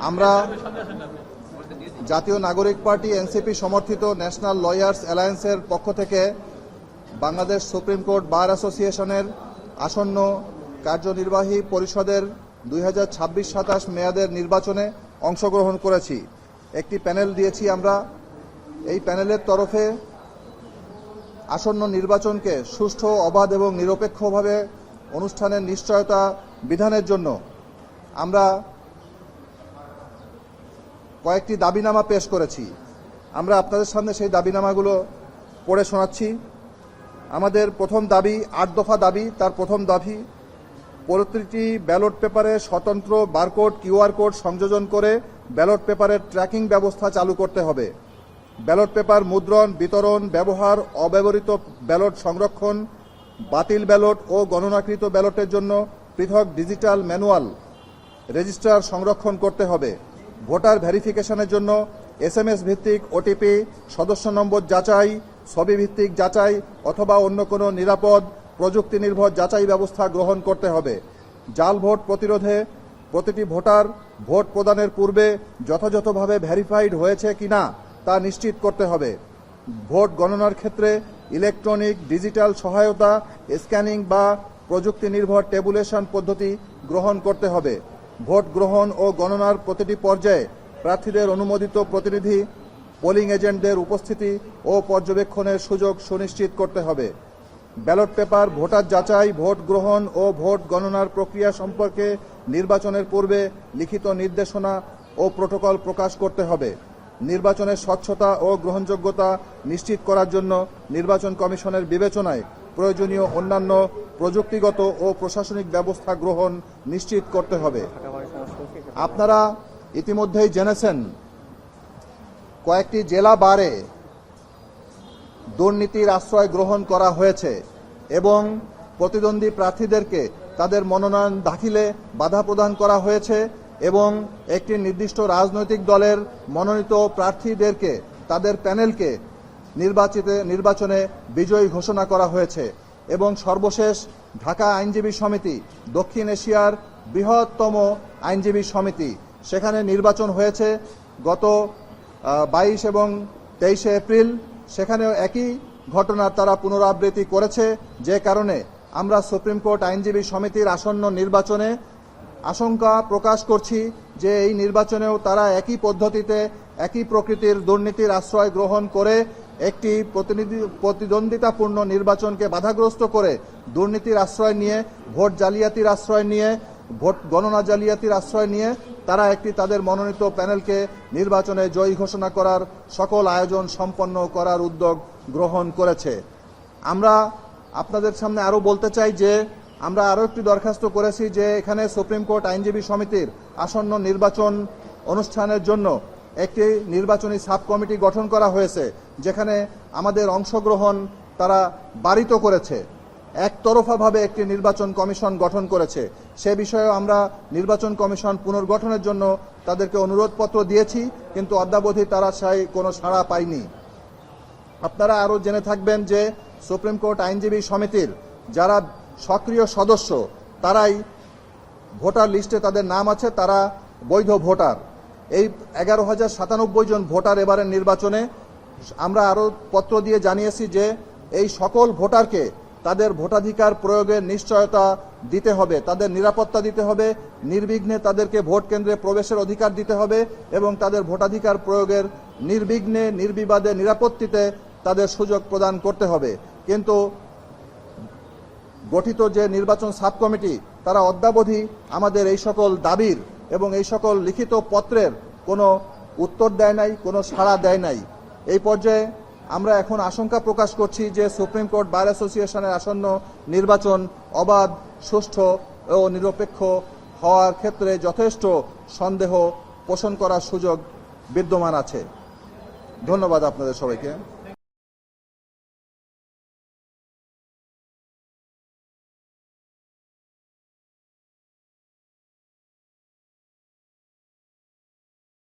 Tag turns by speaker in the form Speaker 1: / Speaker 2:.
Speaker 1: আমরা জাতীয় নাগরিক পার্টি এনসিপি সমর্থিত ন্যাশনাল লয়ার্স অ্যালায়েন্সের পক্ষ থেকে বাংলাদেশ সুপ্রিম কোর্ট বার অ্যাসোসিয়েশনের আসন্ন কার্যনির্বাহী পরিষদের 2026-27 মেয়াদের নির্বাচনে অংশগ্রহণ করেছি। একটি প্যানেল দিয়েছি আমরা। এই প্যানেলের তরফে আসন্ন নির্বাচনকে সুষ্ঠু, অবাধ এবং নিরপেক্ষভাবে অনুষ্ঠানের নিশ্চয়তা বিধানের জন্য আমরা কয়েকটি দাবিনামা পেশ করেছি। আমরা আপনাদের সামনে সেই দাবিনামাগুলো পড়ে শোনাচ্ছি। আমাদের প্রথম দাবি 8 দফা দাবি। তার প্রথম দাবি, প্রতিটি ব্যালট পেপারে স্বতন্ত্র বারকোড, কিউআর কোড সংযোজন করে ব্যালট পেপারের ট্র্যাকিং ব্যবস্থা চালু করতে হবে। ব্যালট পেপার মুদ্রণ, বিতরণ, ব্যবহার, অব্যবহৃত ব্যালট সংরক্ষণ, বাতিল ব্যালট ও গণনাকৃত ব্যালটের জন্য পৃথক ডিজিটাল ম্যানুয়াল রেজিস্টার সংরক্ষণ করতে হবে। ভোটার ভেরিফিকেশনের জন্য SMS ভিত্তিক ওটিপি, সদস্য নম্বর যাচাই, ছবি ভিত্তিক যাচাই অথবা অন্য কোনো নিরাপদ প্রযুক্তি নির্ভর যাচাই ব্যবস্থা গ্রহণ করতে হবে। জাল ভোট প্রতিরোধে প্রতিটি ভোটার ভোট প্রদানের পূর্বে যথাযথভাবে ভেরিফাইড হয়েছে কিনা তা নিশ্চিত করতে হবে। ভোট গণনার ক্ষেত্রে ইলেকট্রনিক ডিজিটাল সহায়তা, স্ক্যানিং বা প্রযুক্তি নির্ভর টেবুলেশন পদ্ধতি গ্রহণ করতে হবে। ভোট গ্রহণ ও গণনার প্রতিটি পর্যায়ে প্রার্থীদের অনুমোদিত প্রতিনিধি, পোলিং এজেন্টদের উপস্থিতি ও পর্যবেক্ষণের সুযোগ সুনিশ্চিত করতে হবে। ব্যালট পেপার, ভোটার যাচাই, ভোট গ্রহণ ও ভোট গণনার প্রক্রিয়া সম্পর্কে নির্বাচনের পূর্বে লিখিত নির্দেশনা ও প্রোটোকল প্রকাশ করতে হবে। নির্বাচনের স্বচ্ছতা ও গ্রহণযোগ্যতা নিশ্চিত করার জন্য নির্বাচন কমিশনের বিবেচনায় প্রয়োজনীয় অন্যান্য প্রযুক্তিগত ও প্রশাসনিক ব্যবস্থা গ্রহণ নিশ্চিত করতে হবে। আপনারা ইতিমধ্যেই জেনেছেন, কয়েকটি জেলা বারে দুর্নীতির আশ্রয় গ্রহণ করা হয়েছে এবং প্রতিদ্বন্দ্বী প্রার্থীদেরকে তাদের মনোনয়ন দাখিলে বাধা প্রদান করা হয়েছে এবং একটি নির্দিষ্ট রাজনৈতিক দলের মনোনীত প্রার্থীদেরকে, তাদের প্যানেলকে নির্বাচনে বিজয়ী ঘোষণা করা হয়েছে। এবং সর্বশেষ ঢাকা আইনজীবী সমিতি, দক্ষিণ এশিয়ার বৃহত্তম আইনজীবী সমিতি, সেখানে নির্বাচন হয়েছে গত 22 এবং 23 এপ্রিল। সেখানেও একই ঘটনার তারা পুনরাবৃত্তি করেছে, যে কারণে আমরা সুপ্রিম কোর্ট আইনজীবী সমিতির আসন্ন নির্বাচনে আশঙ্কা প্রকাশ করছি যে এই নির্বাচনেও তারা একই পদ্ধতিতে, একই প্রকৃতির দুর্নীতির আশ্রয় গ্রহণ করে একটি প্রতিদ্বন্দ্বিতাপূর্ণ নির্বাচনকে বাধাগ্রস্ত করে, দুর্নীতির আশ্রয় নিয়ে, ভোট জালিয়াতির আশ্রয় নিয়ে, ভোট গণনা জালিয়াতির আশ্রয় নিয়ে তারা একটি তাদের মনোনীত প্যানেলকে নির্বাচনে জয়ী ঘোষণা করার সকল আয়োজন সম্পন্ন করার উদ্যোগ গ্রহণ করেছে। আমরা আপনাদের সামনে আরও বলতে চাই যে আমরা আরও একটি দরখাস্ত করেছি যে এখানে সুপ্রিম কোর্ট আইনজীবী সমিতির আসন্ন নির্বাচন অনুষ্ঠানের জন্য একটি নির্বাচনী সাব কমিটি গঠন করা হয়েছে, যেখানে আমাদের অংশগ্রহণ তারা বারিত করেছে। একতরফাভাবে একটি নির্বাচন কমিশন গঠন করেছে। সে বিষয়ে আমরা নির্বাচন কমিশন পুনর্গঠনের জন্য তাদেরকে অনুরোধপত্র দিয়েছি, কিন্তু অদ্যাবধি তারা কোনো সাড়া পায়নি। আপনারা আরও জেনে থাকবেন যে সুপ্রিম কোর্ট আইনজীবী সমিতির যারা সক্রিয় সদস্য, তারাই ভোটার লিস্টে তাদের নাম আছে, তারা বৈধ ভোটার। এই 11,097 জন ভোটার এবারের নির্বাচনে আমরা আরও পত্র দিয়ে জানিয়েছি যে এই সকল ভোটারকে তাদের ভোটাধিকার প্রয়োগের নিশ্চয়তা দিতে হবে, তাদের নিরাপত্তা দিতে হবে, নির্বিঘ্নে তাদেরকে ভোট কেন্দ্রে প্রবেশের অধিকার দিতে হবে এবং তাদের ভোটাধিকার প্রয়োগের নির্বিঘ্নে, নির্বিবাদে, নিরাপত্তিতে তাদের সুযোগ প্রদান করতে হবে। কিন্তু গঠিত যে নির্বাচন সাব কমিটি, তারা অদ্যাবধি আমাদের এই সকল দাবির এবং এই সকল লিখিত পত্রের কোনো উত্তর দেয় নাই, কোনো সাড়া দেয় নাই। এই পর্যায়ে আমরা এখন আশঙ্কা প্রকাশ করছি যে সুপ্রিম কোর্ট বার অ্যাসোসিয়েশনের আসন্ন নির্বাচন অবাধ, সুষ্ঠু ও নিরপেক্ষ হওয়ার ক্ষেত্রে যথেষ্ট সন্দেহ পোষণ করার সুযোগ বিদ্যমান আছে। ধন্যবাদ আপনাদের সবাইকে।